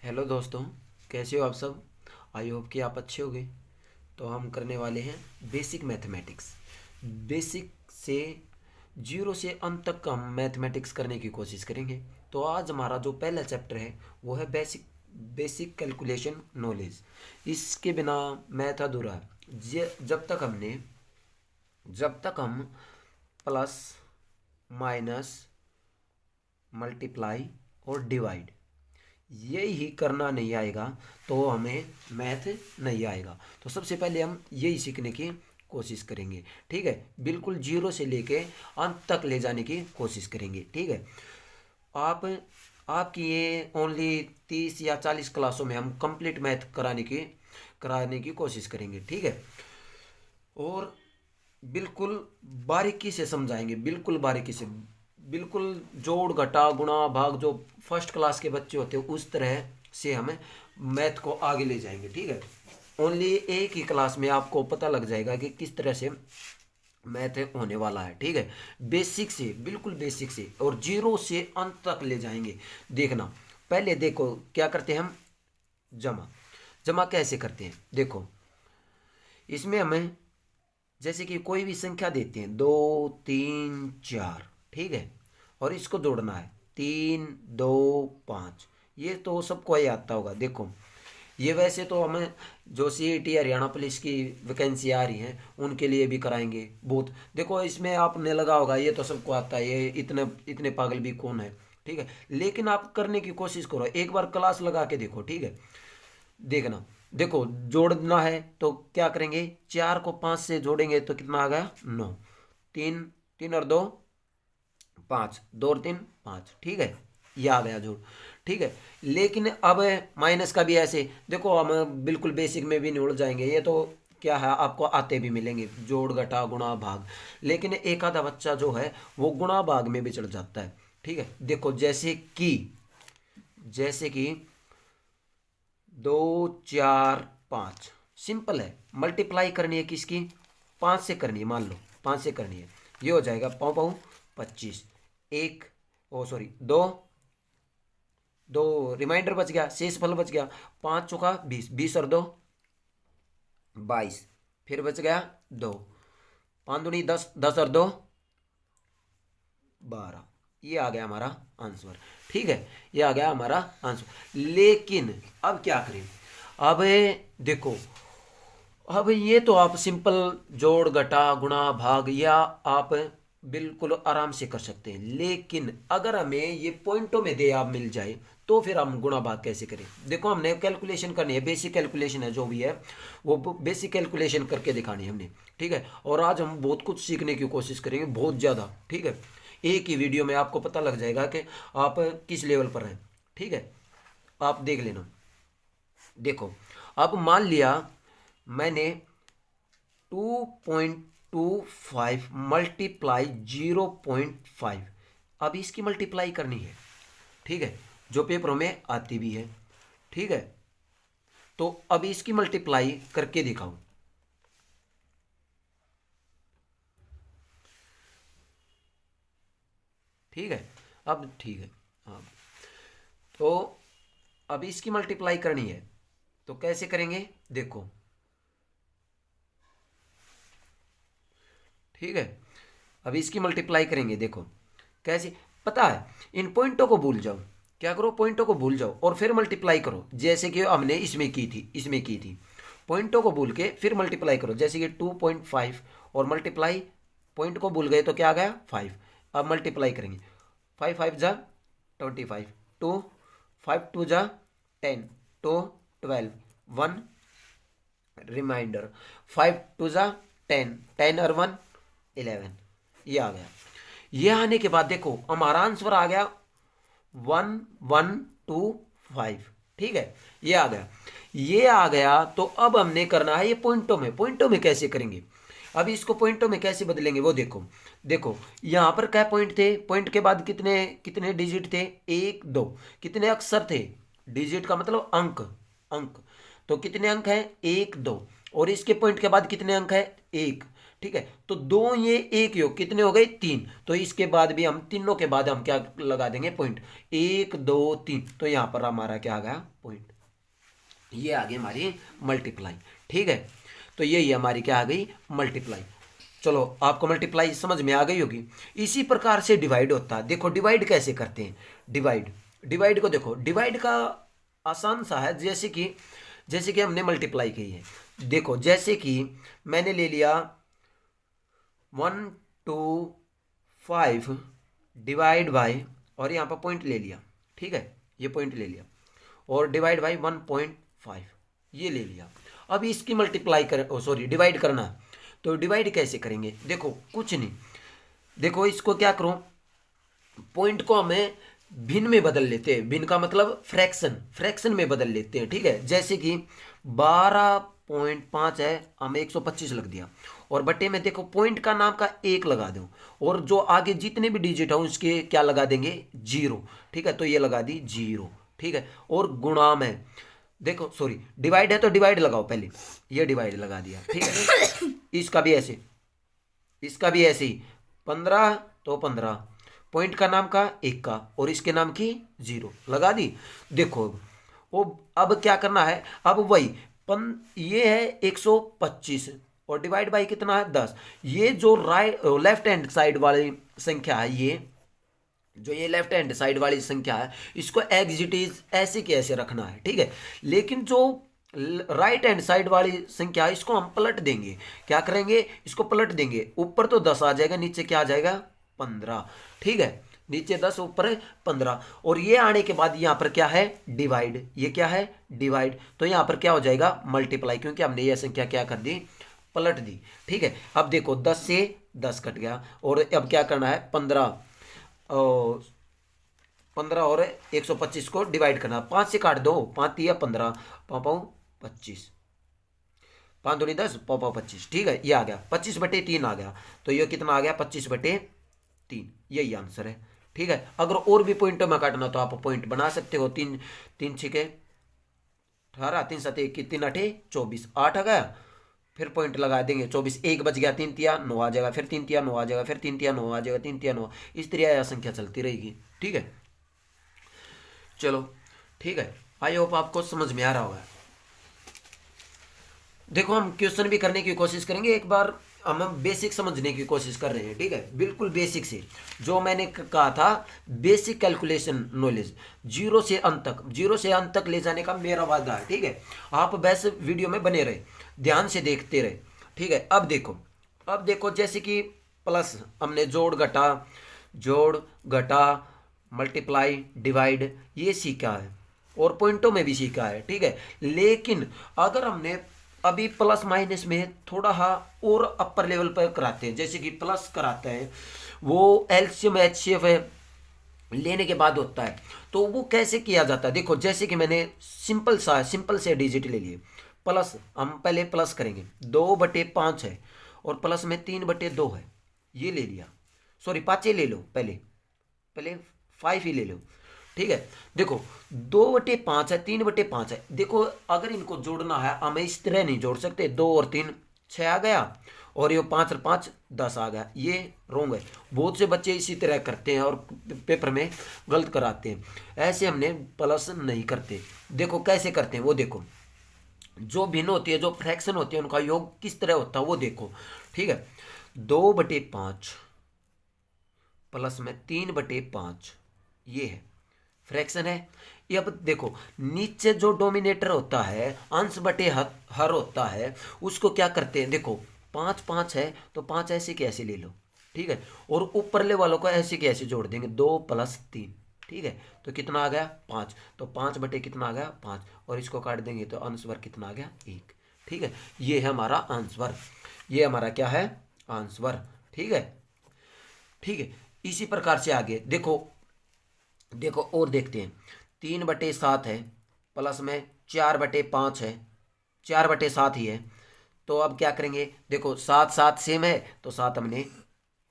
Hello दोस्तों, कैसे हो आप सब। आई होप कि आप अच्छे होंगे। तो हम करने वाले हैं बेसिक मैथमेटिक्स। बेसिक से जीरो से अंत तक हम मैथमेटिक्स करने की कोशिश करेंगे। तो आज हमारा जो पहला चैप्टर है वो है बेसिक बेसिक कैलकुलेशन नॉलेज। इसके बिना मैथ अधूरा है। जब तक हम प्लस, माइनस, मल्टीप्लाई और डिवाइड यही करना नहीं आएगा तो हमें मैथ नहीं आएगा। तो सबसे पहले हम यही सीखने की कोशिश करेंगे। ठीक है, बिल्कुल जीरो से लेके अंत तक ले जाने की कोशिश करेंगे। ठीक है, आप आपकी ये ओनली 30 या 40 क्लासों में हम कंप्लीट मैथ कराने की कोशिश करेंगे। ठीक है, और बिल्कुल बारीकी से समझाएंगे, बिल्कुल बारीकी से, बिल्कुल जोड़ घटा गुणा भाग जो फर्स्ट क्लास के बच्चे होते हैं उस तरह से हमें मैथ को आगे ले जाएंगे। ठीक है, ओनली एक ही क्लास में आपको पता लग जाएगा कि किस तरह से मैथ होने वाला है। ठीक है, बेसिक से, बिल्कुल बेसिक से और जीरो से अंत तक ले जाएंगे। देखना, पहले देखो क्या करते हैं हम। जमा जमा कैसे करते हैं देखो। इसमें हमें जैसे कि कोई भी संख्या देते हैं 2 3 4, ठीक है, और इसको जोड़ना है 3 2 5। ये तो सबको ही आता होगा। देखो, ये वैसे तो हमें जो सीईटी हरियाणा पुलिस की वैकेंसी आ रही हैं उनके लिए भी कराएंगे बहुत। देखो, इसमें आपने लगा होगा ये तो सबको आता है, ये इतने इतने पागल भी कौन है। ठीक है, लेकिन आप करने की कोशिश करो, एक बार क्लास लगा के देखो। ठीक है, देखना, देखो जोड़ना है तो क्या करेंगे, 4 को 5 से जोड़ेंगे तो कितना आ गया 9। तीन, 3 और 2 5, 2 और 3 5। ठीक है, ये आ गया जोड़। ठीक है, लेकिन अब माइनस का भी ऐसे देखो, हम बिल्कुल बेसिक में भी नहीं उड़ जाएंगे, ये तो क्या है आपको आते भी मिलेंगे, जोड़ घटा गुणा भाग। लेकिन एक आधा बच्चा जो है वो गुणा भाग में भी चढ़ जाता है। ठीक है, देखो जैसे कि 2 4 5 सिंपल है। मल्टीप्लाई करनी है किसकी, 5 से करनी है, मान लो 5 से करनी है। ये हो जाएगा पाँव पाँव 25, एक, ओ सॉरी, दो, दो रिमाइंडर बच गया, शेष फल बच गया। 5 चौका 20, 20 और 2 22, फिर बच गया 2। 5 दूनी 10, 10 और 2 12। ये आ गया हमारा आंसर। ठीक है, ये आ गया हमारा आंसर। लेकिन अब क्या करें, अब देखो, अब ये तो आप सिंपल जोड़ घटा गुणा भाग या आप बिल्कुल आराम से कर सकते हैं। लेकिन अगर हमें ये पॉइंटों में दे आप मिल जाए तो फिर हम गुणा भाग कैसे करें। देखो, हमने कैलकुलेशन करनी है, बेसिक कैलकुलेशन है जो भी है वो बेसिक कैलकुलेशन करके दिखानी है हमने। ठीक है, और आज हम बहुत कुछ सीखने की कोशिश करेंगे, बहुत ज़्यादा। ठीक है, एक ही वीडियो में आपको पता लग जाएगा कि आप किस लेवल पर हैं। ठीक है, आप देख लेना। देखो, अब मान लिया मैंने 2.25 मल्टीप्लाई 0.5। अब इसकी मल्टीप्लाई करनी है। ठीक है, जो पेपरों में आती भी है। ठीक है, तो अब इसकी मल्टीप्लाई करके दिखाऊं। ठीक है, अब ठीक है। हाँ, तो अब इसकी मल्टीप्लाई करनी है तो कैसे करेंगे देखो। ठीक है, अब इसकी मल्टीप्लाई करेंगे, देखो कैसे। पता है, इन पॉइंटों को भूल जाओ, क्या करो, पॉइंटों को भूल जाओ और फिर मल्टीप्लाई करो, जैसे कि हमने इसमें की थी। पॉइंटों को भूल के फिर मल्टीप्लाई करो, जैसे कि 2.5 और मल्टीप्लाई, पॉइंट को भूल गए तो क्या आ गया 5। अब मल्टीप्लाई करेंगे, 5 5 जा 25, 2 5 2 जा 10, 2 12, 1 रिमाइंडर, 5 2 जा 10, 10 और 1 11। ये आ गया। ये आने के बाद देखो हमारा आंसर आ गया 1125। ठीक है, ये आ गया। ये आ गया तो अब हमने करना है ये पॉइंटों में कैसे करेंगे। अब इसको पॉइंटों में कैसे बदलेंगे वो देखो। देखो, यहां पर क्या पॉइंट थे, पॉइंट के बाद कितने कितने डिजिट थे, 1 2। कितने अक्षर थे, डिजिट का मतलब अंक, अंक। तो कितने अंक हैं 1 2, और इसके पॉइंट के बाद कितने अंक है 1। ठीक है। तो दो ये एक योग कितने हो गए, 3। तो इसके बाद भी हम तीनों के बाद हम क्या लगा देंगे, पॉइंट, 1 2 3। तो यहां पर हमारा क्या आ गया, पॉइंट। ये आ गई हमारी मल्टीप्लाई, ठीक है। तो यही हमारी क्या आ गई, मल्टीप्लाई। चलो आपको मल्टीप्लाई समझ में आ गई होगी। इसी प्रकार से डिवाइड होता है। देखो डिवाइड कैसे करते हैं, डिवाइड को देखो, डिवाइड का आसान सा है। जैसे कि हमने मल्टीप्लाई की है। देखो जैसे कि मैंने ले लिया 1 2 5 डिवाइड बाय, और यहाँ पर पॉइंट ले लिया, ठीक है, ये पॉइंट ले लिया, और डिवाइड बाई 1.5 ये ले लिया। अब इसकी मल्टीप्लाई कर, सॉरी डिवाइड करना है। तो डिवाइड कैसे करेंगे, देखो कुछ नहीं, देखो इसको क्या करो, पॉइंट को हमें भिन्न में बदल लेते हैं। भिन्न का मतलब फ्रैक्शन में बदल लेते हैं, ठीक है। जैसे कि 12.5 है, हमें 125 लग दिया, और बटे में देखो पॉइंट का नाम का 1 लगा दो, और जो आगे जितने भी डिजिट हो उसके क्या लगा देंगे, 0, ठीक है। तो ये लगा दी 0, ठीक है। और गुणा में देखो, सॉरी डिवाइड है तो डिवाइड लगाओ पहले, ये डिवाइड लगा दिया, ठीक है। इसका भी ऐसे, इसका भी ऐसे ही, 15 तो 15, पॉइंट का नाम का 1 का, और इसके नाम की 0 लगा दी। देखो वो अब क्या करना है, अब वही ये है 125, और डिवाइड बाई कितना है, 10। ये जो लेफ्ट हैंड साइड वाली संख्या है, ये लेफ्ट हैंड साइड वाली संख्या है, इसको एज इट इज ऐसे के ऐसे रखना है, ठीक है। लेकिन जो राइट हैंड साइड वाली संख्या है, इसको हम पलट देंगे। क्या करेंगे, इसको पलट देंगे। ऊपर तो 10 आ जाएगा, नीचे क्या आ जाएगा, 15, ठीक है। नीचे 10 ऊपर 15, और ये आने के बाद यहाँ पर क्या है, डिवाइड। ये क्या है, डिवाइड। तो यहाँ पर क्या हो जाएगा, मल्टीप्लाई, क्योंकि हमने ये संख्या क्या कर दी, पलट दी, ठीक है। अब देखो 10 से 10 कट गया, और अब क्या करना है, 15 और 125 को डिवाइड करना। 5 से काट दो, 5 तिया 15, 5 25, 5 दूनी 10, 5 25, ठीक है। ये आ गया 25/3 आ गया। तो ये कितना आ गया, 25/3, यही आंसर है, ठीक है। अगर और भी पॉइंटों में काटना तो आप पॉइंट बना सकते हो। 3 3 6 18, 3 7 1 3 8 24, 8 आ गया, फिर पॉइंट लगा देंगे, 24, 1 बच गया, 3 तिया 9 आ जाएगा, फिर 3 तिया 9 आ जाएगा, फिर 3 तिया 9 आ जाएगा, 3 तिया 9, इस तरह यह संख्या चलती रहेगी, ठीक है। चलो ठीक है, आई होप आपको समझ में आ रहा होगा। देखो हम क्वेश्चन भी करने की कोशिश करेंगे। एक बार हम बेसिक समझने की कोशिश कर रहे हैं, ठीक है, बिल्कुल बेसिक से, जो मैंने कहा था बेसिक कैलकुलेशन नॉलेज, जीरो से अंत तक ले जाने का मेरा वादा है, ठीक है। आप बस वीडियो में बने रहे, ध्यान से देखते रहे, ठीक है। अब देखो जैसे कि प्लस हमने जोड़ घटा मल्टीप्लाई डिवाइड ये सीखा है, और पॉइंटों में भी सीखा है, ठीक है। लेकिन अगर हमने अभी प्लस माइनस में थोड़ा और अपर लेवल पर कराते हैं, जैसे कि प्लस कराते हैं, वो एलसीएम एचसीएफ लेने के बाद होता है। तो वो कैसे किया जाता है, देखो जैसे कि मैंने सिंपल से डिजिट ले लिए। प्लस हम पहले प्लस करेंगे, 2/5 है, और प्लस में 3/2 है, ये ले लिया। सॉरी 5 ले लो, पहले 5 ही ले लो, ठीक है। देखो 2/5 है, 3/5 है। देखो अगर इनको जोड़ना है हमें इस तरह नहीं जोड़ सकते, 2 और 3 6 आ गया, और ये 5 और 5 10 आ गया, ये रोंग है। बहुत से बच्चे इसी तरह करते हैं और पेपर में गलत कराते हैं। ऐसे हमने प्लस नहीं करते। देखो कैसे करते हैं वो देखो, जो भिन्न होती है, जो फ्रैक्शन होती है, उनका योग किस तरह होता है वो देखो, ठीक है। 2/5 प्लस में 3/5 ये है, फ्रैक्शन है ये। अब देखो नीचे जो डोमिनेटर होता है, अंश बटे हर होता है, उसको क्या करते हैं, देखो 5 है तो 5 ऐसे के ऐसे ले लो, ठीक है। और ऊपरले वालों को ऐसे के ऐसे जोड़ देंगे, 2 + 3, ठीक है। तो कितना आ गया 5, तो 5 बटे कितना आ गया 5, और इसको काट देंगे तो आंसर कितना आ गया 1, ठीक है। ये है हमारा आंसर, ये हमारा क्या है आंसर, ठीक है, ठीक है। इसी प्रकार से आगे देखो और देखते हैं। 3/7 है, प्लस में 4/5 है, 4/7 ही है। तो अब क्या करेंगे, देखो 7 सेम है, तो 7 हमने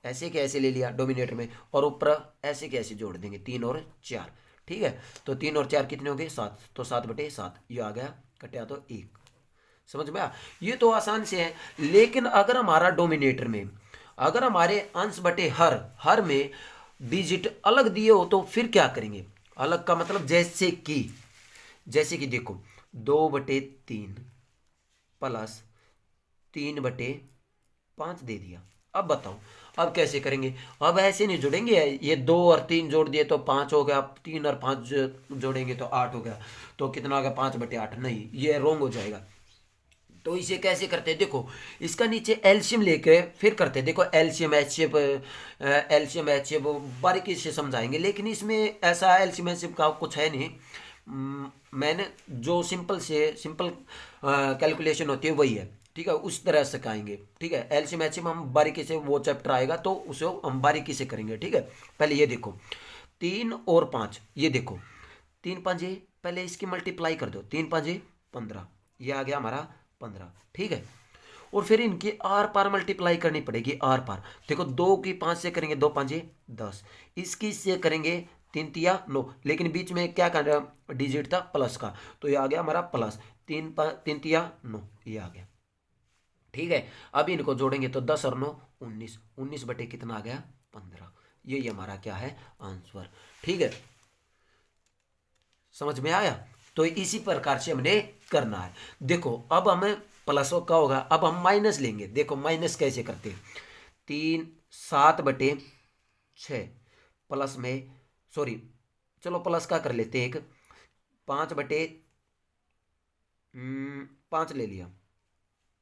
ऐसे के ऐसे ले लिया डोमिनेटर में, और ऊपर ऐसे के ऐसे जोड़ देंगे, 3 और 4, ठीक है। तो 3 और 4 कितने हो गए 7, तो 7/7 ये आ गया, कटा तो 1, समझ में आया? ये तो आसान से है। लेकिन अगर हमारा डोमिनेटर में, अगर हमारे अंश बटे हर में डिजिट अलग दिए हो तो फिर क्या करेंगे? अलग का मतलब जैसे कि देखो 2/3 प्लस 3/5 दे दिया। अब बताओ अब कैसे करेंगे? अब ऐसे नहीं जोड़ेंगे, ये 2 और 3 जोड़ दिए तो 5 हो गया, 3 और 5 जोड़ेंगे तो 8 हो गया, तो कितना हो गया? 5/8। नहीं, ये रॉन्ग हो जाएगा। तो इसे कैसे करते हैं? देखो इसका नीचे एलसीएम लेके फिर करते हैं। देखो एलसीएम एचएफ बारीकी से समझाएंगे, लेकिन इसमें ऐसा एलसीएम एचएफ का कुछ है नहीं। मैंने जो सिंपल कैलकुलेशन होती है वही है, ठीक है, उस तरह से सिखाएंगे। ठीक है, एलसीएम एचएफ हम बारीकी से, वो चैप्टर आएगा तो उसे हम बारीकी से करेंगे। ठीक है, पहले ये देखो 3 और 5, ये देखो 3×5, पहले इसकी मल्टीप्लाई कर दो, 3×5 = 15, ये आ गया हमारा 15। ठीक है, और फिर इनकी आर पार मल्टीप्लाई करनी पड़ेगी। आर पार देखो 2 की 5 से करेंगे 2×5 = 10, इसकी से करेंगे 3×3 = 9, लेकिन बीच में क्या कर डिजिट था? प्लस का, तो ये आ गया हमारा प्लस 3×3 = 9, ये आ गया। ठीक है, अब इनको जोड़ेंगे तो 10 और 9 19, 19 बटे कितना आ गया? 15। यही हमारा क्या है? आंसर। ठीक है, समझ में आया? तो इसी प्रकार से हमने करना है। देखो अब हमें प्लस का होगा, अब हम माइनस लेंगे। देखो माइनस कैसे करते हैं? 7/6 प्लस में, सॉरी चलो प्लस का कर लेते हैं एक, 5/5 ले लिया,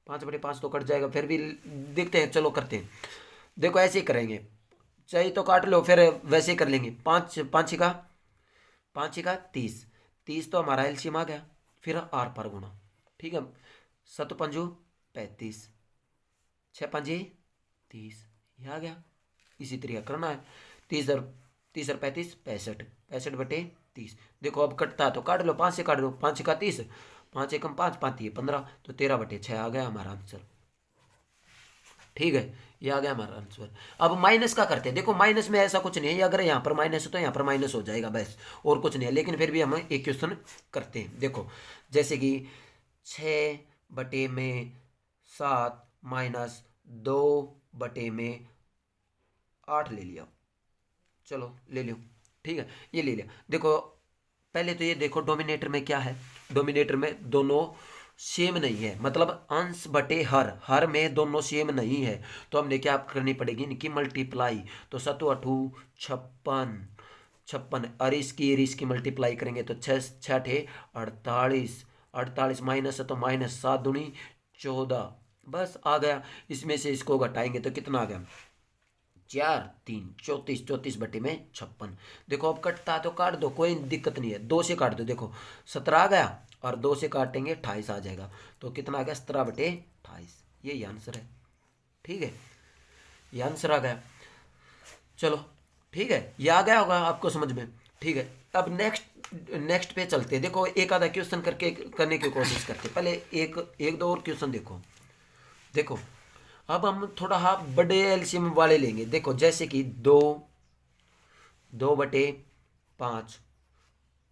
5/5 तो कट जाएगा, फिर भी देखते हैं, चलो करते हैं। देखो ऐसे ही करेंगे, चाहिए तो काट लो, फिर वैसे ही कर लेंगे। 5×5 = 30 तो हमारा एलसीएम आ गया, फिर आर पर गुणा। ठीक है, 7×5 = 35, 6×5 = 30, ये आ गया। इसी तरीका करना है। 30 और 35 65, 65/30। देखो अब कटता है तो काट लो, 5 से काट लो, 5×1 = 30, 5×1 = 5, 5×3 = 15, तो 13/6 आ गया हमारा आंसर। ठीक है, ये आ गया हमारा आंसर। अब माइनस का करते हैं। देखो माइनस में ऐसा कुछ नहीं है, अगर यहाँ पर माइनस हो तो यहाँ पर माइनस हो जाएगा, बस और कुछ नहीं है। लेकिन फिर भी हम एक क्वेश्चन करते हैं। देखो जैसे कि 6/7 - 2/8 ले लिया, चलो ले लियो। ठीक है, ये ले लिया। देखो पहले तो ये देखो डोमिनेटर में क्या है? डोमिनेटर में दोनों सेम नहीं है, मतलब अंश बटे हर में दोनों सेम नहीं है, तो हमने क्या करनी पड़ेगी? इनकी मल्टीप्लाई। तो 7×8 = 56, 56, और इसकी मल्टीप्लाई करेंगे तो 6×6 = 48, 48 माइनस है तो माइनस, 7×2 = 14, बस आ गया। इसमें से इसको घटाएंगे तो कितना आ गया? 4×3 = 34, 34/56। देखो अब कटता है तो काट दो, कोई दिक्कत नहीं है, 2 से काट दो। देखो 17 आ गया, और 2 से काटेंगे 28 आ जाएगा, तो कितना आ गया? 17/28, यही आंसर है। ठीक है, ये आंसर आ गया। चलो ठीक है, ये आ गया होगा आपको समझ में। ठीक है, अब नेक्स्ट पे चलते हैं। देखो एक आधा क्वेश्चन करने की कोशिश करते हैं। पहले एक दो और क्वेश्चन देखो अब हम थोड़ा बड़े एलसीएम वाले लेंगे। देखो जैसे कि 2/5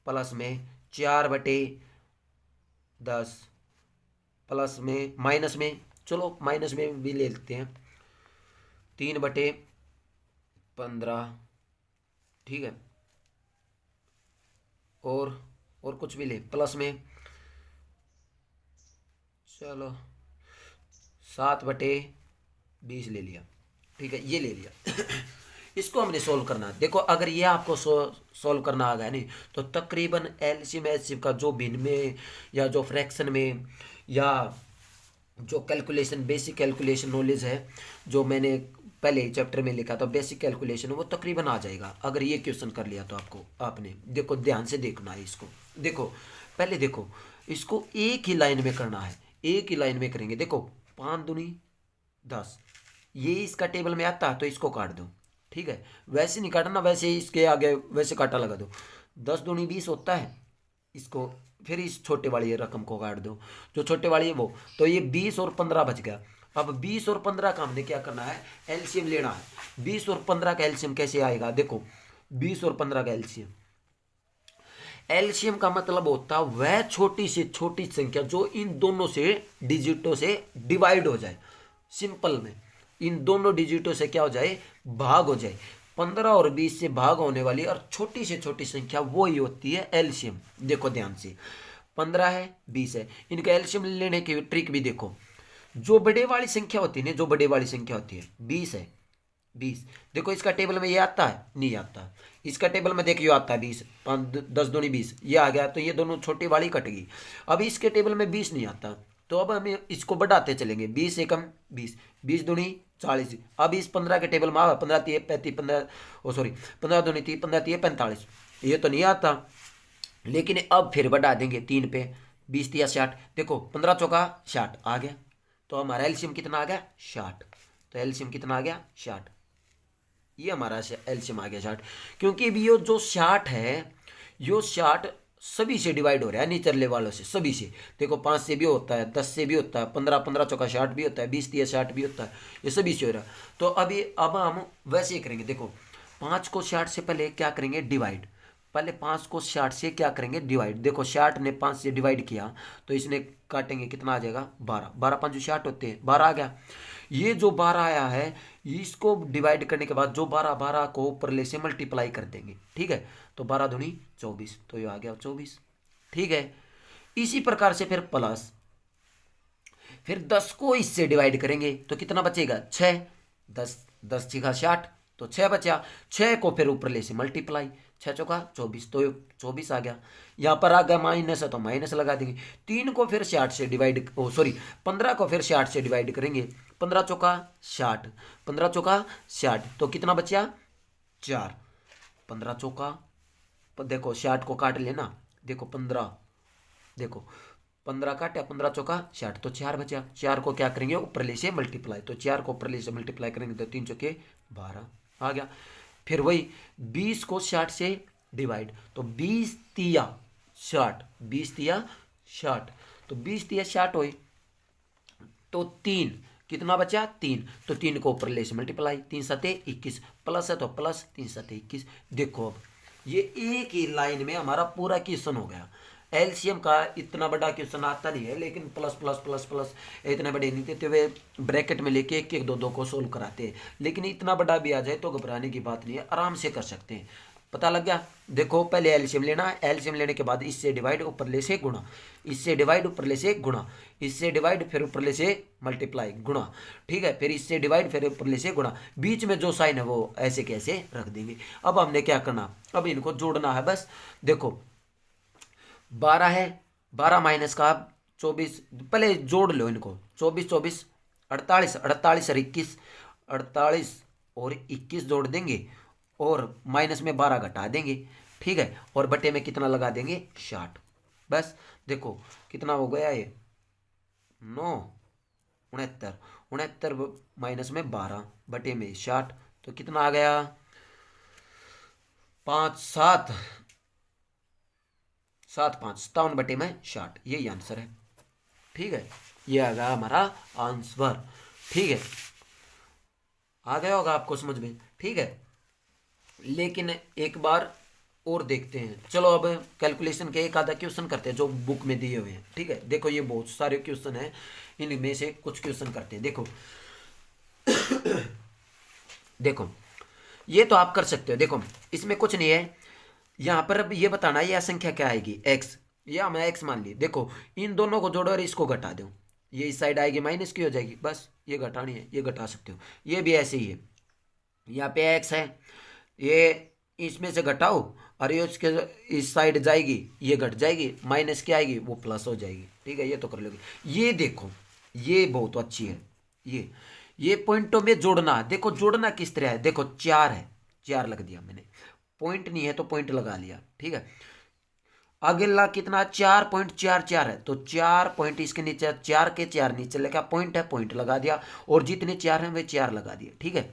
प्लस में 4/10 प्लस में माइनस में, चलो माइनस में भी ले लेते हैं, 3/15। ठीक है, और कुछ भी ले प्लस में, चलो 7/20 ले लिया। ठीक है, ये ले लिया। इसको हमने सोल्व करना है। देखो अगर ये आपको सोल्व करना आ गया नहीं, तो तकरीबन एलसीएम एचसीएफ का जो भिन्न में या जो फ्रैक्शन में या जो कैलकुलेशन, बेसिक कैलकुलेशन नॉलेज है, जो मैंने पहले चैप्टर में लिखा था बेसिक कैलकुलेशन, वो तकरीबन आ जाएगा अगर ये क्वेश्चन कर लिया तो आपने। देखो ध्यान से देखना है इसको। देखो पहले देखो इसको एक ही लाइन में करना है, एक ही लाइन में करेंगे। देखो 5×2 = 10, ये इसका टेबल में आता है तो इसको काट दो। ठीक है, वैसे नहीं काटना, वैसे इसके आगे वैसे काटा लगा दो। 10×2 = 20 होता है, इसको फिर इस छोटे वाली रकम को काट दो, जो छोटे वाली है वो, तो ये 20 और 15 बच गया। अब 20 और 15 का हमने क्या करना है? एलसीएम लेना है। 20 और 15 का एलसीएम कैसे आएगा? देखो 20 और 15 का एलसीएम, एलसीएम का मतलब होता है वह छोटी से छोटी संख्या जो इन दोनों से डिजिटों से डिवाइड हो जाए। सिंपल में इन दोनों डिजिटों से क्या हो जाए, भाग हो जाए। 15 और 20 से भाग होने वाली और छोटी से छोटी संख्या वो ही होती है एलसीएम। देखो ध्यान से, 15 है 20 है, इनका एलसीएम लेने की ट्रिक भी देखो। जो बड़े वाली संख्या होती है ना, जो बड़े वाली संख्या होती है 20 है, 20 देखो इसका टेबल में ये आता है, नहीं आता। इसका टेबल में देखियो आता है 20, 10 दूनी 20, ये आ गया, तो ये दोनों छोटी वाली कट गई। अब इसके टेबल में 20 नहीं आता, तो अब हमें इसको बढ़ाते चलेंगे। 20 एकम 20, 20 दूनी 40। अब इस 15 के टेबल में आ 15 तीय 35, 15 ओ सॉरी 15 दूनी 30, 15 तीय 45, ये तो नहीं आता। लेकिन अब फिर बढ़ा देंगे 3 पे, 20 तिया 60। देखो 15 चौका 60 आ गया, तो हमारा एलसीएम कितना आ गया 60। तो एलसीएम कितना आ गया 60, ये हमारा एलसीएम आ गया 60। क्योंकि भी ये जो 60 है, यो 60 सभी से डिवाइड हो रहा है, नीचले वालों से, सभी से। देखो 5 से भी होता है, 10 से भी होता है, 15 15 चौका 60 भी होता है, 20 तिया 60 भी होता है, ये सभी से हो रहा है। तो अभी अब हम वैसे ही करेंगे। देखो 5 को 60 से पहले क्या करेंगे, डिवाइड। पहले 5 को 60 से क्या करेंगे, डिवाइड। देखो 60 ने 5 से डिवाइड किया तो इसने काटेंगे, कितना आ जाएगा 12, 12 5 60 होते हैं, 12 आ गया। ये जो 12 आया है, इसको डिवाइड करने के बाद जो 12, 12 को ऊपरले से मल्टीप्लाई कर देंगे, ठीक है। तो 12 दूनी 24, तो ये आ गया 24, ठीक है। इसी प्रकार से फिर प्लस, फिर 10 को इससे डिवाइड करेंगे तो कितना बचेगा 6, 10 10 6 60, तो 6 बचा। 6 को फिर ऊपरले से मल्टीप्लाई, 6 चौका 24, तो 24 आ गया। यहाँ पर आ गया माइनस है तो माइनस लगा देंगे। 3 को फिर 60 से डिवाइड, ओ सॉरी 15 को फिर 60 से डिवाइड करेंगे। 15 चौका 60, 15 चौका 60, तो कितना बचा 4। 15 चौका, देखो 60 को काट लेना, देखो 15, देखो 15 काटा, 15 चौका 60, तो 4 बचा। 4 को क्या करेंगे ऊपरले से मल्टीप्लाई, तो 4 को ऊपरले से मल्टीप्लाई करेंगे तो 3 चौके 12 आ गया। फिर वही 20 को 60 से डिवाइड, तो 20 तिया 60, 20 तिया 60, तो 20 तिया 60 हुई, तो 3 कितना बचा 3, तो 3 को ऊपर ले से मल्टीप्लाई, 3 सते 21, प्लस है तो प्लस 3 सते 21। देखो अब ये एक ही लाइन में हमारा पूरा क्वेश्चन हो गया। एलसीएम का इतना बड़ा क्वेश्चन आता नहीं है, लेकिन प्लस प्लस प्लस प्लस इतने बड़े नहीं देते हुए ब्रैकेट में लेके एक एक दो दो को सोल्व कराते हैं। लेकिन इतना बड़ा भी आ जाए तो घबराने की बात नहीं है, आराम से कर सकते हैं। पता लग गया। देखो पहले एलसीएम लेना है, एलसीएम लेने के बाद इससे डिवाइड ऊपर ले से गुणा, इससे डिवाइड ऊपर ले से गुणा, इससे डिवाइड फिर ऊपर ले से मल्टीप्लाई गुणा, ठीक है। फिर इससे डिवाइड फिर ऊपर ले से गुणा, बीच में जो साइन है वो ऐसे कैसे रख देंगे। अब हमने क्या करना, अब इनको जोड़ना है बस। देखो 12 है, 12 माइनस का 24, पहले जोड़ लो इनको, 24 24 48, 48 और 21, 48 और 21 जोड़ देंगे और माइनस में 12 घटा देंगे, ठीक है। और बटे में कितना लगा देंगे 60, बस। देखो कितना हो गया ये 9 69, 69 माइनस में 12 बटे में 60, तो कितना आ गया 5 7 7 5 57 बटे में 60, यही आंसर है, ठीक है। ये आ गया हमारा आंसर, ठीक है। आ गया होगा आपको समझ में, ठीक है। लेकिन एक बार और देखते हैं, चलो अब कैलकुलेशन के एक आधा क्वेश्चन करते हैं जो बुक में दिए हुए हैं, ठीक है। देखो ये बहुत सारे क्वेश्चन हैं, इनमें से कुछ क्वेश्चन करते हैं। देखो देखो ये तो आप कर सकते हो, देखो इसमें कुछ नहीं है। यहाँ पर अब ये बताना है यह संख्या क्या आएगी x, या मैं x मान ली। देखो इन दोनों को जोड़ो और इसको घटा दो, ये इस साइड आएगी माइनस की हो जाएगी, बस ये घटानी है, ये घटा सकते हो। ये भी ऐसे ही है, यहाँ पे x है, ये इसमें से घटाओ और ये उसके इस साइड जाएगी, ये घट जाएगी, माइनस की आएगी वो प्लस हो जाएगी, ठीक है। ये तो कर लोगे। ये देखो ये बहुत अच्छी है, ये पॉइंटों में जोड़ना। देखो जोड़ना किस तरह है, देखो 4 है, 4 लग दिया मैंने, पॉइंट नहीं है तो पॉइंट लगा लिया, ठीक है। अगला कितना 4.44 है, तो 4 पॉइंट इसके नीचे, 4 के 4 नीचे लगा पॉइंट है, पॉइंट लगा दिया, और जितने 4 हैं वे 4 लगा दिए, ठीक है।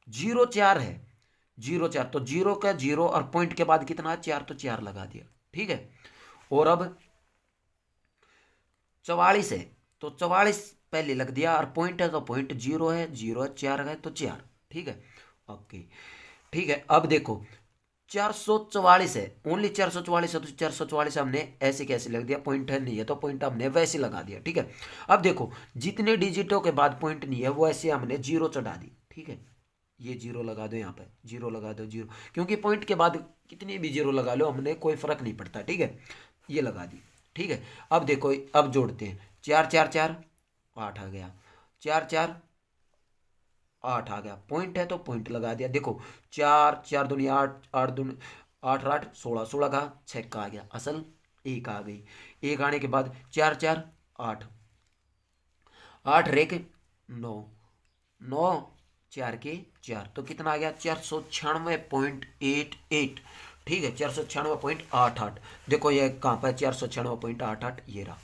0 4 है, 0 4, तो 0 का 0 और पॉइंट के बाद कितना 4, तो 4 लगा दिया, ठीक है। और अब 44 है, तो 44 पहले लग दिया, और पॉइंट है तो पॉइंट 0 है, 0 4 है तो 4, ठीक है। ओके ठीक है। अब देखो 444 है, ओनली 444 है, तो 444 हमने ऐसे कैसे लग दिया, पॉइंट है नहीं है तो पॉइंट हमने वैसे लगा दिया। ठीक है, अब देखो जितने डिजिटों के बाद पॉइंट नहीं है वो ऐसे हमने जीरो चढ़ा दी। ठीक है, ये जीरो लगा दो, यहाँ पर जीरो लगा दो, जीरो, क्योंकि पॉइंट के बाद कितनी भी जीरो लगा लो हमने कोई फर्क नहीं पड़ता। ठीक है, ये लगा दी। ठीक है, अब देखो अब जोड़ते हैं, 4 4 4 8 आ गया, 4 4 8 आ गया, पॉइंट है तो पॉइंट लगा दिया। देखो 4 4 दूनी 8, 8 दूनी 8 8 16, 16 का 6 का आ गया, असल एक आ गई। एक आने के बाद 4 4 8, 8 रेक 9, 9 4 के 4, तो कितना आ गया, 496.88। ठीक है, 496.88। देखो ये कहाँ पर 496.88, ये रहा।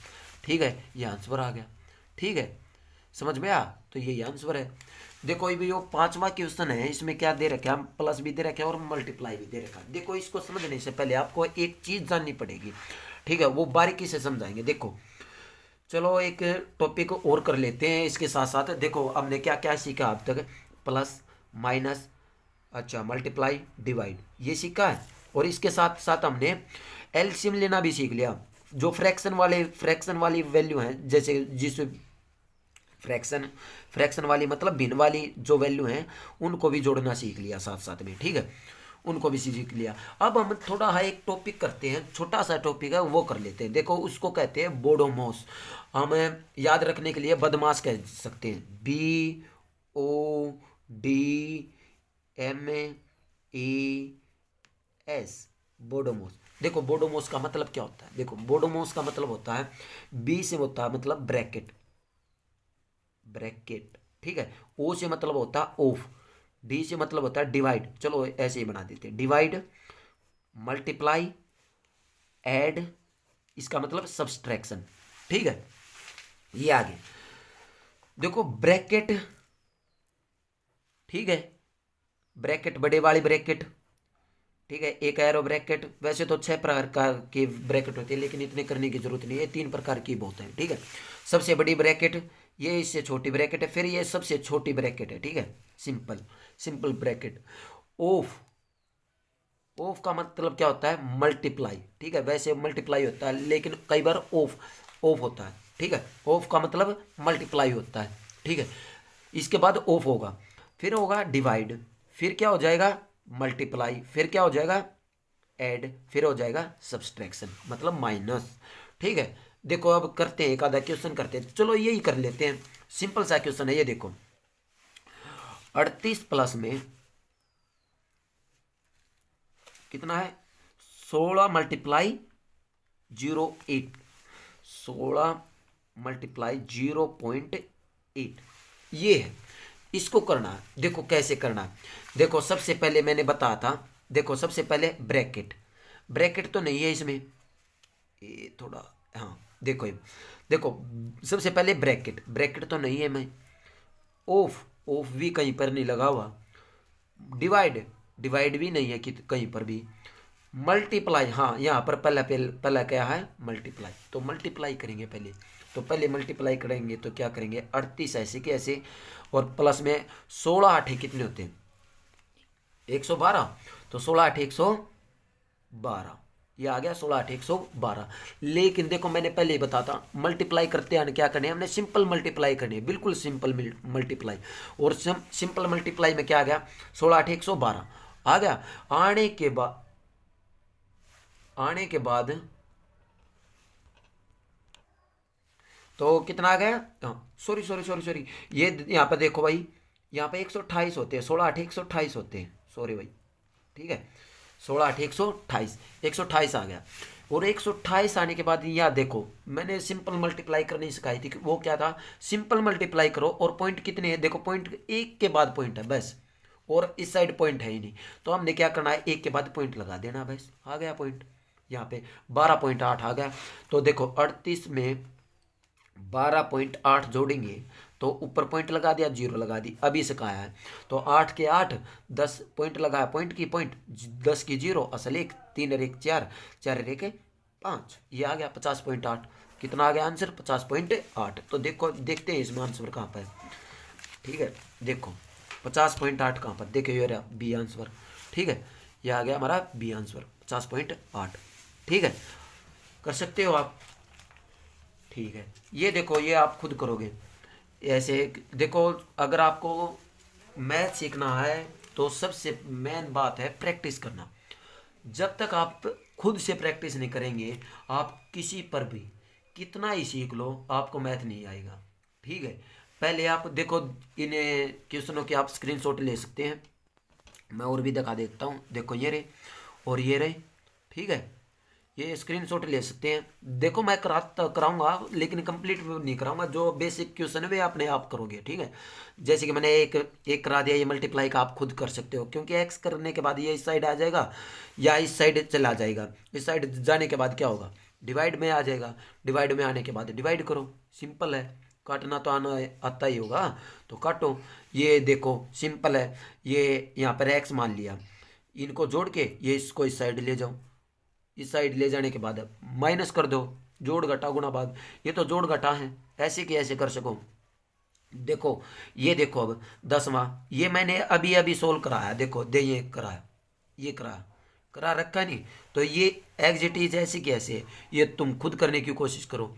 ठीक है, ये आंसर आ गया। ठीक है, समझ में आ, तो यही आंसर है। देखो ये भी वो 5वां क्वेश्चन है, इसमें क्या दे रखा है, प्लस भी दे रखा है और मल्टीप्लाई भी दे रखा है। देखो इसको समझने से पहले आपको एक चीज जाननी पड़ेगी। ठीक है, वो बारीकी से समझाएंगे। देखो चलो एक टॉपिक और कर लेते हैं इसके साथ साथ। देखो हमने क्या क्या सीखा अब तक, प्लस माइनस, अच्छा मल्टीप्लाई डिवाइड, ये सीखा है। और इसके साथ साथ हमने एलसीएम लेना भी सीख लिया। जो फ्रैक्शन वाली वैल्यू है, जैसे जिस फ्रैक्शन वाली मतलब भिन्न वाली जो वैल्यू हैं उनको भी जोड़ना सीख लिया साथ साथ में। ठीक है, उनको भी सीख लिया। अब हम थोड़ा है एक टॉपिक करते हैं, छोटा सा टॉपिक है वो कर लेते हैं। देखो उसको कहते हैं बोडोमॉस। हम याद रखने के लिए बदमाश कह सकते हैं, BODMAS, बोडोमॉस। देखो बोडोमॉस का मतलब क्या होता है, देखो बोडोमॉस का मतलब होता है, बी से होता है मतलब ब्रैकेट, ब्रैकेट। ठीक है, ओ से मतलब होता है ऑफ, डी से मतलब होता है डिवाइड, चलो ऐसे ही बना देते हैं, डिवाइड, मल्टीप्लाई, ऐड, इसका मतलब सब्सट्रैक्शन। ठीक है, ये आगे देखो ब्रैकेट। ठीक है, ब्रैकेट बड़े वाली ब्रैकेट। ठीक है, एक एरो ब्रैकेट, वैसे तो 6 प्रकार के ब्रैकेट होते हैं लेकिन इतने करने की जरूरत नहीं है, 3 प्रकार की बहुत है। ठीक है, सबसे बड़ी ब्रैकेट, ये इससे छोटी ब्रैकेट है, फिर ये सबसे छोटी ब्रैकेट है। ठीक है, सिंपल ब्रैकेट। ऑफ, ऑफ का मतलब क्या होता है, मल्टीप्लाई। ठीक है, वैसे मल्टीप्लाई होता है लेकिन कई बार ऑफ ऑफ होता है। ठीक है, ऑफ का मतलब मल्टीप्लाई होता है। ठीक है, इसके बाद ऑफ होगा, फिर होगा डिवाइड, फिर क्या हो जाएगा मल्टीप्लाई, फिर क्या हो जाएगा ऐड, फिर हो जाएगा सब्सट्रैक्शन मतलब माइनस। ठीक है, देखो अब करते हैं एक आधा क्वेश्चन करते हैं, चलो यही कर लेते हैं, सिंपल सा क्वेश्चन है ये। देखो 38 प्लस में कितना है, 16 मल्टीप्लाई 0.8, 16 मल्टीप्लाई 0.8, ये है, इसको करना है। देखो कैसे करना है, देखो सबसे पहले मैंने बताया था, देखो सबसे पहले ब्रैकेट, ब्रैकेट तो नहीं है इसमें, ये थोड़ा, हाँ देखो ये, देखो सबसे पहले ब्रैकेट, ब्रैकेट तो नहीं है मैं, ऑफ, ऑफ भी कहीं पर नहीं लगा हुआ, डिवाइड, डिवाइड भी नहीं है कि कहीं पर भी, मल्टीप्लाई, हाँ यहाँ पर पहला क्या है मल्टीप्लाई, तो मल्टीप्लाई करेंगे पहले, तो पहले मल्टीप्लाई करेंगे तो क्या करेंगे 38 ऐसे के ऐसे, और प्लस में 16 8 कितने होते हैं 112, तो 16 8 112, ये आ गया 16 8 112। लेकिन देखो मैंने पहले ही बताता, मल्टीप्लाई करते हैं क्या करने, हमने सिंपल मल्टीप्लाई करनी है, बिल्कुल सिंपल मल्टीप्लाई, और सिंपल मल्टीप्लाई में क्या आ गया 16 8 112 आ गया। आने के बाद तो कितना आ गया, हाँ सॉरी, ये यहाँ पे देखो भाई, यहाँ पे 128 होते हैं, 16 8 128 होते हैं, सॉरी भाई। ठीक है, 16 8 128, 128 आ गया। और 128 आने के बाद यहाँ देखो मैंने सिंपल मल्टीप्लाई करनी सिखाई थी, वो क्या था, सिंपल मल्टीप्लाई करो और पॉइंट कितने हैं, देखो पॉइंट एक के बाद पॉइंट है बस, और इस साइड पॉइंट है ही नहीं, तो हमने क्या करना है एक के बाद पॉइंट लगा देना, बस आ गया पॉइंट। यहाँ पे 12.8 आ गया, तो देखो 38 में 12.8 जोड़ेंगे तो ऊपर पॉइंट लगा दिया, जीरो लगा दी, अभी से कहा है, तो 8 के 8 10 पॉइंट लगाया, पॉइंट की पॉइंट 10 की जीरो, असल एक, 3 और 1 4, 4 और 1 5, ये आ गया 50.8। कितना आ गया आंसर 50.8। तो देखो देखते हैं इसमें आंसर कहाँ पर है। ठीक है, देखो 50.8 कहाँ पर, देखो ये रहा बी आंसर। ठीक है, यह आ गया हमारा बी आंसर 50.8। ठीक है, कर सकते हो आप। ठीक है, ये देखो, ये आप खुद करोगे ऐसे। देखो, अगर आपको मैथ सीखना है तो सबसे मेन बात है प्रैक्टिस करना। जब तक आप खुद से प्रैक्टिस नहीं करेंगे, आप किसी पर भी कितना ही सीख लो, आपको मैथ नहीं आएगा। ठीक है, पहले आप देखो, इन क्वेश्चनों के आप स्क्रीनशॉट ले सकते हैं। मैं और भी दिखा देता हूँ। देखो ये रहे और ये रहे। ठीक है, ये स्क्रीनशॉट ले सकते हैं। देखो, मैं कराऊंगा लेकिन कंप्लीट नहीं कराऊंगा। जो बेसिक क्वेश्चन है वे अपने आप करोगे। ठीक है, जैसे कि मैंने एक एक करा दिया, ये मल्टीप्लाई का आप खुद कर सकते हो, क्योंकि एक्स करने के बाद ये इस साइड आ जाएगा या इस साइड चला जाएगा। इस साइड जाने के बाद क्या होगा, डिवाइड में आ जाएगा। डिवाइड में आने के बाद डिवाइड करो, सिंपल है। काटना तो आना आता ही होगा, तो काटो। ये देखो सिंपल है। ये यहाँ पर एक्स मान लिया, इनको जोड़ के ये इसको इस साइड ले जाओ। इस साइड ले जाने के बाद माइनस कर दो, जोड़ घटा गुणा भाग। ये तो जोड़ घटा है, ऐसे कि ऐसे कर सको। देखो, ये देखो, अब 10वां ये मैंने अभी अभी सोल्व कराया। देखो दे, ये कराया, ये करा रखा नहीं। तो ये एग्जिट इज ऐसे कि ऐसे, ये तुम खुद करने की कोशिश करो।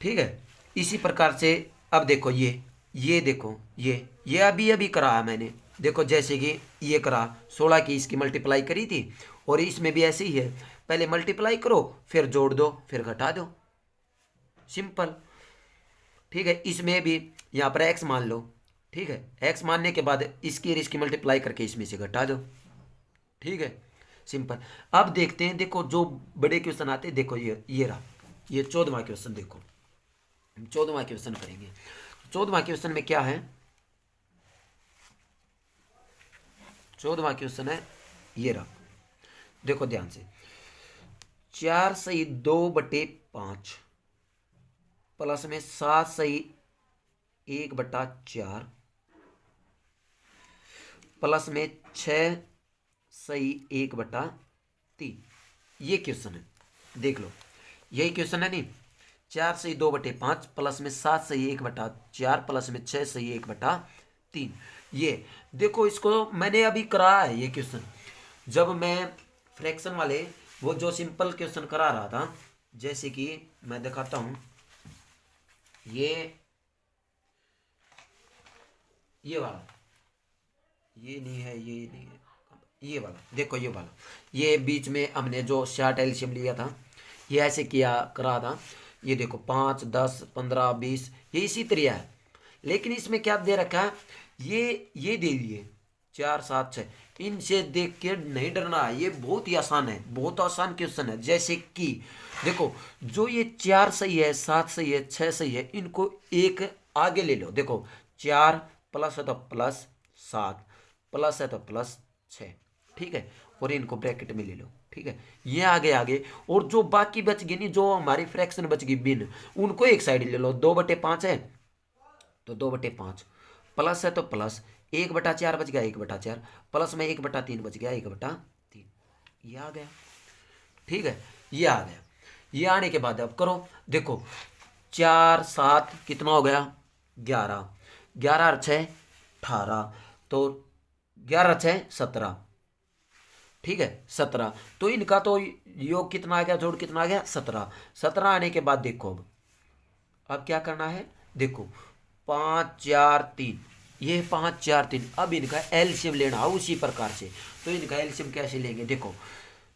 ठीक है, इसी प्रकार से अब देखो, ये देखो, ये अभी अभी कराया मैंने। देखो, जैसे कि ये करा 16 की इसकी मल्टीप्लाई करी थी, और इसमें भी ऐसे ही है। पहले मल्टीप्लाई करो, फिर जोड़ दो, फिर घटा दो, सिंपल। ठीक है, इसमें भी यहाँ पर एक्स मान लो। ठीक है, एक्स मानने के बाद इसकी और इसकी मल्टीप्लाई करके इसमें से घटा दो। ठीक है, सिंपल। अब देखते हैं, देखो जो बड़े क्वेश्चन आते हैं। देखो ये रहा, ये 14वां क्वेश्चन। देखो 14वां क्वेश्चन करेंगे। 14वां क्वेश्चन में क्या है, 14वां क्वेश्चन है ये रहा। देखो ध्यान से, 4 सही 2/5 प्लस में 7 सही 1/4 प्लस में 6 सही 1/3। ये क्वेश्चन है, देख लो, यही क्वेश्चन है नहीं। 4 सही 2/5 प्लस में 7 सही 1/4 प्लस में 6 सही 1/3। ये देखो, इसको मैंने अभी कराया है ये क्वेश्चन। जब मैं फ्रैक्शन वाले वो जो सिंपल क्वेश्चन करा रहा था, जैसे कि मैं दिखाता हूं, ये वाला, ये नहीं है, ये नहीं है, ये वाला। देखो ये वाला, ये बीच में हमने जो शार्ट एलसीएम लिया था, ये ऐसे किया करा था। ये देखो 5, 10, 15, 20, ये इसी तरह है। लेकिन इसमें क्या दे रखा है, ये दे दिए 4, 7, 6। इनसे देख के नहीं डरना है, ये बहुत ही आसान है, बहुत आसान क्वेश्चन है। जैसे कि देखो, जो ये 4 सही है, 7 सही है, 6 सही है, इनको एक आगे ले लो। देखो 4 प्लस है तो प्लस 7, प्लस है तो प्लस 6। ठीक है, और इनको ब्रैकेट में ले लो। ठीक है, ये आगे, और जो बाकी बच गई नहीं, जो हमारी फ्रैक्शन बच गई बिन, उनको एक साइड ले लो। 2/5 है तो 2/5, प्लस है तो प्लस, 1/4 बच गया 1/4, प्लस में 1/3 बच गया 1/3। ये आ गया। ठीक है, ये आ गया। ये आने के बाद अब करो। देखो 4, 7 कितना हो गया, 11, 11 और 6 18, तो 11 6 17। ठीक है, 17। तो इनका तो योग कितना आ गया, जोड़ कितना आ गया, 17। 17 आने के बाद देखो, अब क्या करना है। देखो 5 4 3, ये 5 4 3। अब इनका एलसीएम लेना उसी प्रकार से। तो इनका एलसीएम कैसे लेंगे,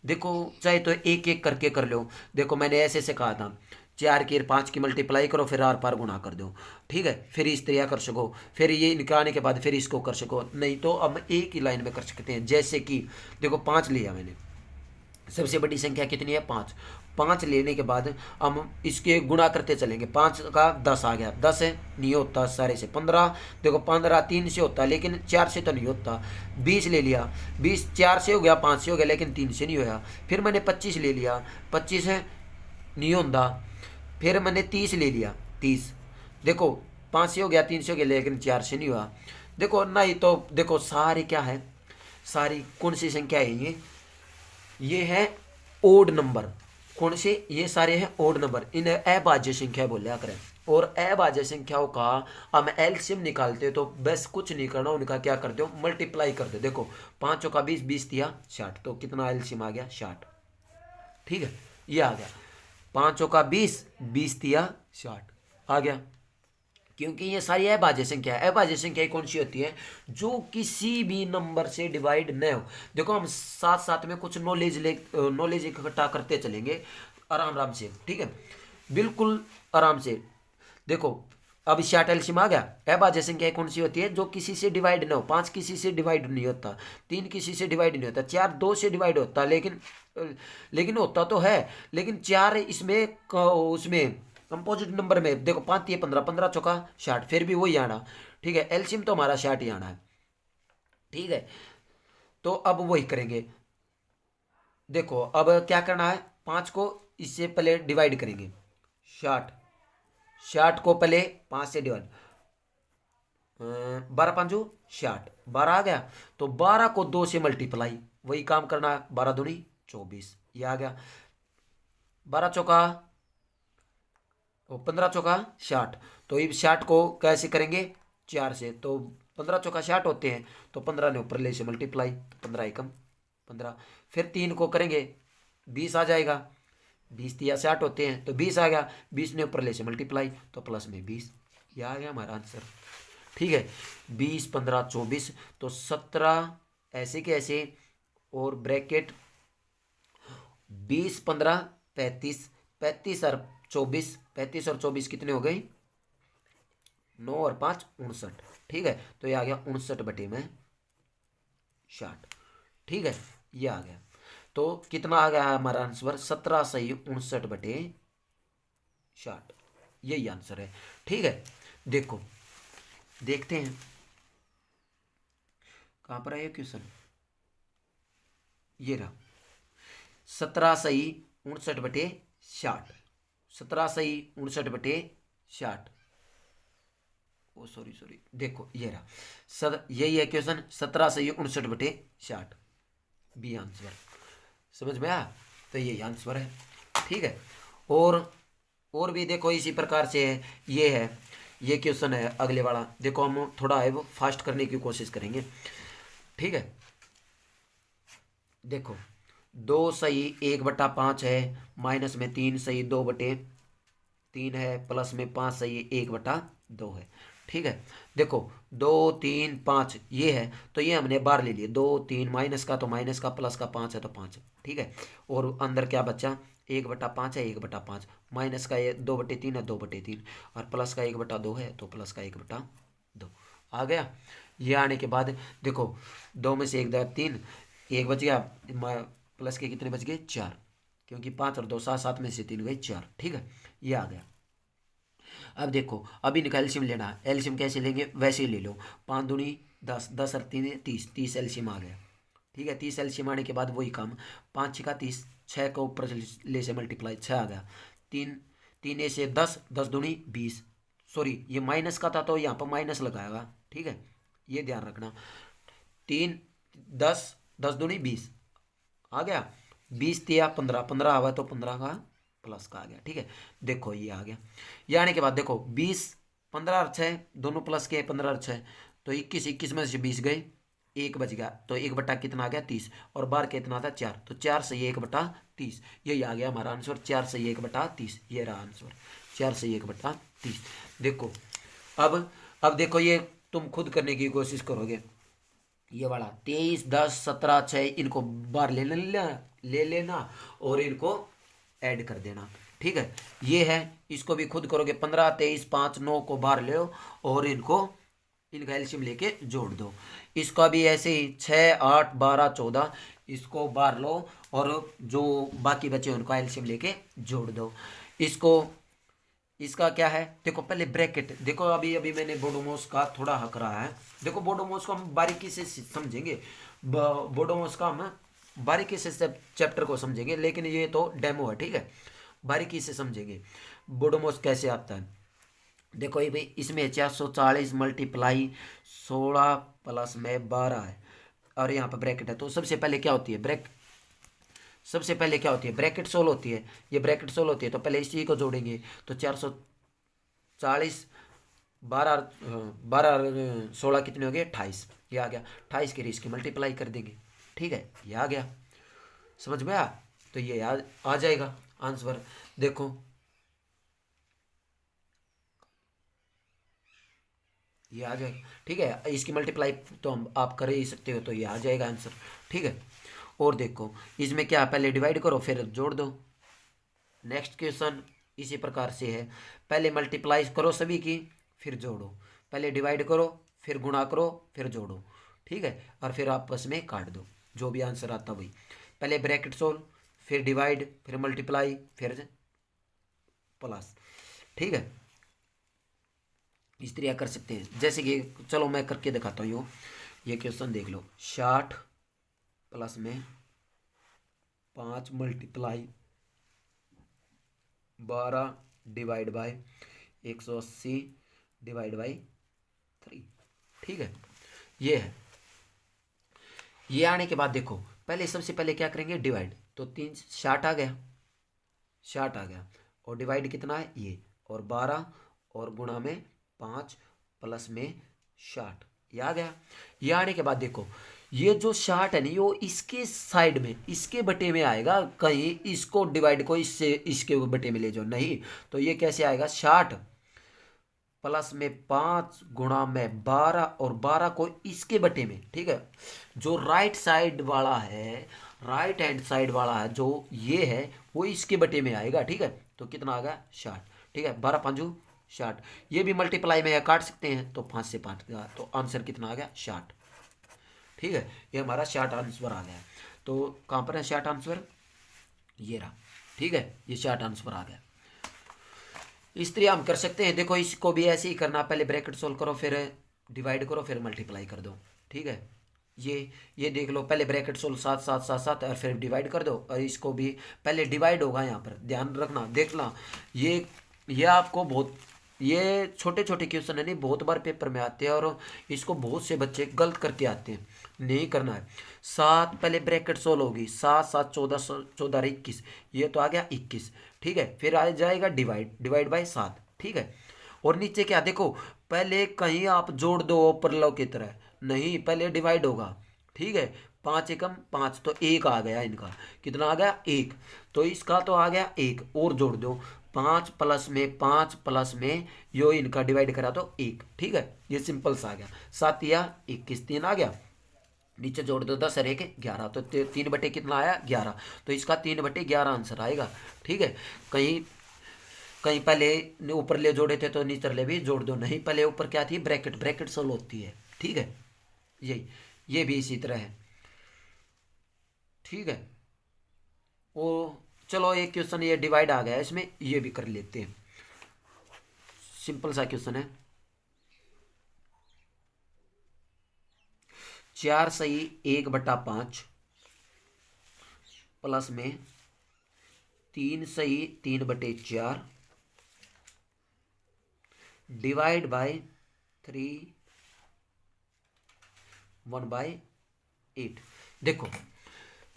देखो चाहे तो एक एक करके कर लो। देखो मैंने ऐसे से कहा था, 4 की 5 की मल्टीप्लाई करो, फिर आर पार गुणा कर दो। ठीक है, फिर इस तरह कर सको, फिर ये निकालने के बाद फिर इसको कर सको। नहीं तो अब एक ही लाइन में कर सकते हैं। जैसे कि देखो 5 लिया मैंने, सबसे बड़ी संख्या कितनी है, 5। 5 लेने के बाद हम इसके गुणा करते चलेंगे। 5 का 10 आ गया, 10 है नहीं होता सारे से 15। देखो 15 3 से होता, लेकिन 4 से तो नहीं होता। 20 ले लिया, 20 4 से हो गया, 5 से हो गया, लेकिन 3 से नहीं होया। फिर मैंने 25 ले लिया, 25 है नहीं होता। फिर मैंने 30 ले लिया, 30। देखो 5 से हो गया, 3 से हो गया, लेकिन 4 से नहीं हुआ। देखो नहीं तो देखो सारे क्या है, सारी कौन सी संख्या है, ये है ओड नंबर। कौन से, ये सारे हैं ओड नंबर। इन्हें अभाज्य संख्या बोलिया करें। और अभाज्य संख्याओं का हम एलसीएम निकालते तो बस कुछ नहीं करना, उनका क्या कर दो, मल्टीप्लाई कर दो। देखो 5 का 20, 20 दिया 60, तो कितना एलसीएम आ गया 60। ठीक है, ये आ गया 5 का 20, 20 दिया 60 आ गया। क्योंकि ये सारी अभाज्य संख्या है। अभाज्य संख्या कौन सी होती है, जो किसी भी नंबर से डिवाइड न हो। देखो हम साथ साथ में कुछ नॉलेज इकट्ठा करते चलेंगे आराम आराम से, ठीक है, बिल्कुल आराम से। देखो अब 60 एलसीएम आ गया। अभाज्य संख्या कौन सी होती है, जो किसी से डिवाइड न हो। 5 किसी से डिवाइड नहीं होता, 3 किसी से डिवाइड नहीं होता, 4 2 से डिवाइड होता, लेकिन होता तो है, लेकिन 4 इसमें उसमें कंपोजिट नंबर में। देखो 5 ये 15, 15 चौका 60, फिर भी वही आना। ठीक है, एलसीएम तो हमारा 60 ही आना है। ठीक है, तो अब वही करेंगे। देखो अब क्या करना है, 5 को इससे पहले डिवाइड करेंगे। 60, 60 को पहले 5 से डिवाइड, 12 5 60, 12 आ गया। तो 12 को 2 से मल्टीप्लाई, वही काम करना है। 12 दूनी 24, ये आ गया। 12 चौका 15 चौका 60, तो ये 60 को कैसे करेंगे, 4 से। तो 15 चौका 60 होते हैं, तो 15 ने ऊपर ले से मल्टीप्लाई, तो 15 एकम 15। फिर 3 को करेंगे 20 आ जाएगा, 20 या 60 होते हैं, तो 20 आ गया। 20 ने ऊपर ले से मल्टीप्लाई, तो प्लस में 20, ये आ गया हमारा आंसर। ठीक है, 20 15 24, तो 17 ऐसे के ऐसे, और ब्रैकेट 20 15 35, 35 और 24, 35 और 24 कितने हो गए, 9 और 5 59। ठीक है, तो ये आ गया 59 बटे में 60। ठीक है, ये आ गया। तो कितना आ गया हमारा आंसर, 17 सही 59 बटे 60, यही आंसर है। ठीक है, देखो देखते हैं कहां पर है ये क्वेश्चन, ये रहा। 17 सही 59 बटे 60, 17 सही 59 बटे 60। ओ सॉरी, देखो ये रहा, यही है क्वेश्चन, 17 सही 59 बटे 60, बी आंसर। समझ में आया, तो यही आंसर है। ठीक है, और भी देखो इसी प्रकार से है, ये क्वेश्चन है अगले वाला। देखो हम थोड़ा है वो फास्ट करने की कोशिश करेंगे। ठीक है, देखो 2 सही 1/5 है, माइनस में 3 सही 2/3 है, प्लस में 5 सही 1/2 है। ठीक है, देखो 2 3 5 ये है, तो ये हमने बार ले लिए। 2 3 माइनस का तो माइनस का, प्लस का 5 है तो 5। ठीक है, और अंदर क्या बचा, 1/5 है, 1/5 माइनस का ये 2/3 है, 2/3, और प्लस का 1/2 है, तो प्लस का 1/2 आ गया। ये आने के बाद देखो 2 में से 1 2 3, 1 बच गया, प्लस के कितने बच गए 4, क्योंकि 5 और 2 7, 7 में से 3 गए 4। ठीक है, ये आ गया। अब देखो अभी इनका एलसीएम लेना है, एलसीएम कैसे लेंगे, वैसे ही ले लो। 5 दूनी 10, 10 और 3 30, 30 एलसीएम आ गया। ठीक है, 30 एलसीएम आने के बाद वही काम, 5 6 का 30, 6 को ऊपर ले से मल्टीप्लाई, 6 आ गया। 3 3 ए से 10, 10 दूनी 20, सॉरी ये माइनस का था तो यहाँ पर माइनस लगाएगा। ठीक है, ये ध्यान रखना। 3 10, 10 दूनी 20 आ गया, 20 दिया 15, 15 आवा तो 15 का प्लस का आ गया। ठीक है, देखो ये आ गया। ये आने के बाद देखो 20 15 और 6 दोनों प्लस के, 15 और 6 तो 21, 21 में से 20 गए, 1 बच गया, तो 1 बटा कितना आ गया 30, और बार कितना था 4, तो 4 से 1/30, यही आ गया हमारा आंसर। 4 से 1/30, ये रहा आंसर, 4 से 1/30। देखो अब देखो ये तुम खुद करने की कोशिश करोगे, ये वाला 23 10 17 6 इनको बार ले लेना और इनको ऐड कर देना। ठीक है, ये है, इसको भी खुद करोगे। 15 23 5 9 को बार ले और इनका एलसीएम लेके जोड़ दो। इसका भी ऐसे ही 6 8 12 14 इसको बार लो और जो बाकी बचे उनका एलसीएम लेके जोड़ दो। इसका क्या है, देखो पहले ब्रैकेट देखो। अभी मैंने बोडोमॉस का थोड़ा हक रहा है। देखो बोडोमॉस को हम बारीकी से समझेंगे, बोडोमॉस का हम बारीकी से चैप्टर को समझेंगे, लेकिन ये तो डेमो है। ठीक है, बारीकी से समझेंगे बोडोमॉस कैसे आता है। देखो ये भाई इसमें 440 मल्टीप्लाई 16 प्लस में 12 है, और यहाँ पर ब्रैकेट है। तो सबसे पहले क्या होती है ब्रैकेट सोल्व होती है। ये ब्रैकेट सोल्व होती है, तो पहले इसी को जोड़ेंगे। तो 40, 12, 12 16 कितने हो गए 28, ये आ गया 28 के इसकी मल्टीप्लाई कर देंगे। ठीक है, ये आ गया, समझ में आया? तो ये याद आ जाएगा आंसर। देखो ये आ जाएगा। ठीक है, इसकी मल्टीप्लाई तो हम आप कर ही सकते हो, तो ये आ जाएगा आंसर। ठीक है, और देखो इसमें क्या, पहले डिवाइड करो फिर जोड़ दो। नेक्स्ट क्वेश्चन इसी प्रकार से है, पहले मल्टीप्लाई करो सभी की, फिर जोड़ो। पहले डिवाइड करो, फिर गुणा करो, फिर जोड़ो। ठीक है, और फिर आपस में काट दो, जो भी आंसर आता वही। पहले ब्रैकेट सोल्व, फिर डिवाइड, फिर मल्टीप्लाई, फिर प्लस। ठीक है, इस तरह कर सकते हैं। जैसे कि चलो मैं करके दिखाता हूँ, ये क्वेश्चन देख लो। 60 प्लस में 5 multiply 12 divide by 180 divide by 3। ठीक है, ये है। ये आने के बाद देखो, पहले सबसे पहले क्या करेंगे, डिवाइड। तो 3 60 आ गया, 60 आ गया, और डिवाइड कितना है ये, और 12, और गुणा में 5 प्लस में 60, ये आ गया। ये आने के बाद देखो, ये जो 60 है नहीं, वो इसके साइड में, इसके बटे में आएगा। कहीं इसको डिवाइड को इससे इसके बटे में ले जाओ, नहीं तो ये कैसे आएगा, 60 प्लस में 5 गुणा में 12, और 12 को इसके बटे में। ठीक है, जो राइट साइड वाला है, राइट हैंड साइड वाला है जो ये है, वो इसके बटे में आएगा। ठीक है, तो कितना आ गया 60। ठीक है, 12 5 60, ये भी मल्टीप्लाई में है, काट सकते हैं, तो 5 से 5 का, तो आंसर कितना आ गया 60। ठीक है, ये हमारा 60 आंसर आ गया। तो कहाँ पर है 60 आंसर, ये रहा। ठीक है, ये 60 आंसर आ गया। इस तरह हम कर सकते हैं। देखो इसको भी ऐसे ही करना, पहले ब्रैकेट सोल्व करो, फिर डिवाइड करो, फिर मल्टीप्लाई कर दो। ठीक है, ये देख लो, पहले ब्रैकेट सोल्व 7 7 7 7, और फिर डिवाइड कर दो। और इसको भी पहले डिवाइड होगा, यहाँ पर ध्यान रखना, देखना। ये आपको बहुत, ये छोटे छोटे क्वेश्चन है नहीं, बहुत बार पेपर में आते हैं, और इसको बहुत से बच्चे गलत करके आते हैं। नहीं करना है। 7 पहले ब्रैकेट सोल्व होगी, 7 7 14 14 21, ये तो आ गया 21। ठीक है, फिर आ जाएगा डिवाइड बाय 7। ठीक है, और नीचे क्या देखो, पहले कहीं आप जोड़ दो ऊपर लो की तरह, नहीं पहले डिवाइड होगा। ठीक है, 5 एकम 5, तो 1 आ गया इनका, कितना आ गया 1, तो इसका तो आ गया 1, और जोड़ दो 5 प्लस में 5 प्लस में यो इनका डिवाइड करा तो 1। ठीक है, ये सिंपल सा आ गया, 7 या 21, 3 आ गया। नीचे जोड़ दो 10 और 1 11, तो 3 बटे कितना आया 11, तो इसका 3 बटे 11 आंसर आएगा। ठीक है, कहीं कहीं पहले ऊपर ले जोड़े थे तो नीचे ले भी जोड़ दो, नहीं पहले ऊपर क्या थी, ब्रैकेट सोल्व होती है। ठीक है, यही, ये भी इसी तरह है। ठीक है, वो चलो एक क्वेश्चन ये डिवाइड आ गया, इसमें ये भी कर लेते हैं, सिंपल सा क्वेश्चन है। 4 सही 1/5 प्लस में 3 सही 3/4 डिवाइड बाय 3 1/8। देखो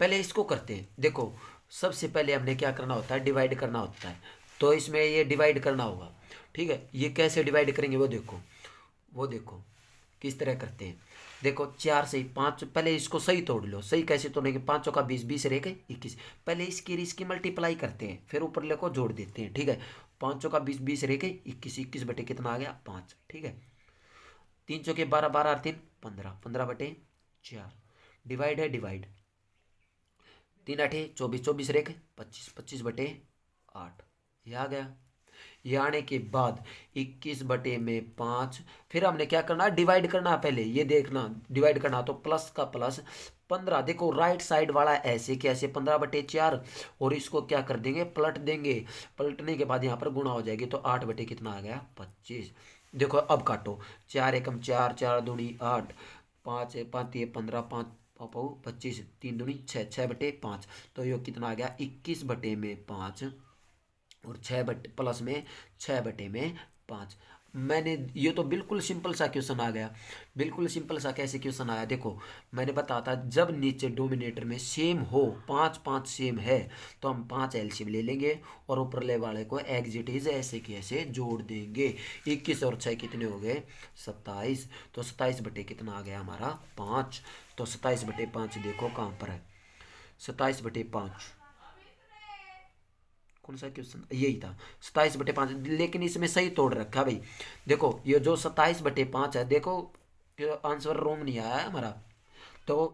पहले इसको करते हैं। देखो सबसे पहले हमने क्या करना होता है, डिवाइड करना होता है, तो इसमें ये डिवाइड करना होगा। ठीक है, ये कैसे डिवाइड करेंगे वो देखो किस तरह करते हैं। देखो 4 सही 5, पहले इसको सही तोड़ लो। सही कैसे तोड़ेंगे, 5 का 20, 20 रह गए 21, पहले इसकी मल्टीप्लाई करते हैं, फिर ऊपर ले को जोड़ देते हैं। ठीक है, 5 का 20, 20 रह गए 21, 21 बटे कितना आ गया 5। ठीक है, 3 चौके 12, 12 और 3 15, 15/4 डिवाइड है, डिवाइड 3 8 24, 24 रह गए 25, 25/8, ये आ गया। ये आने के बाद 21 बटे में 5, फिर हमने क्या करना, डिवाइड करना। पहले ये देखना, डिवाइड करना तो प्लस का प्लस 15। देखो राइट साइड वाला ऐसे कैसे 15/4, और इसको क्या कर देंगे, पलट देंगे। पलटने के बाद यहाँ पर गुणा हो जाएगी, तो 8 बटे कितना आ गया 25। देखो अब काटो, 4 एकम 4, 4 दूनी 8, 5 5 15, 5 पापा 25, 3 दूनी 6, 6/5, तो ये कितना आ गया 21 बटे में 5, और 6 बटे प्लस में 6 बटे में 5। मैंने ये तो बिल्कुल सिंपल सा क्वेश्चन आ गया। बिल्कुल सिंपल सा कैसे क्वेश्चन आया देखो, मैंने बताया था जब नीचे डोमिनेटर में सेम हो, पाँच पाँच सेम है, तो हम पाँच एलसीएम ले लेंगे और ऊपरले वाले को एग्जिट इज ऐसे के ऐसे जोड़ देंगे। 21 और 6 कितने हो गए? 27। तो 27 बटे कितना आ गया हमारा? 5। तो 27 बटे 5 देखो कहाँ पर है, 27 बटे 5, कौन सा क्वेश्चन यही था, 27/5। लेकिन इसमें सही तोड़ रखा भाई। देखो ये जो 27/5 है, देखो आंसर रोंग नहीं आया है हमारा। तो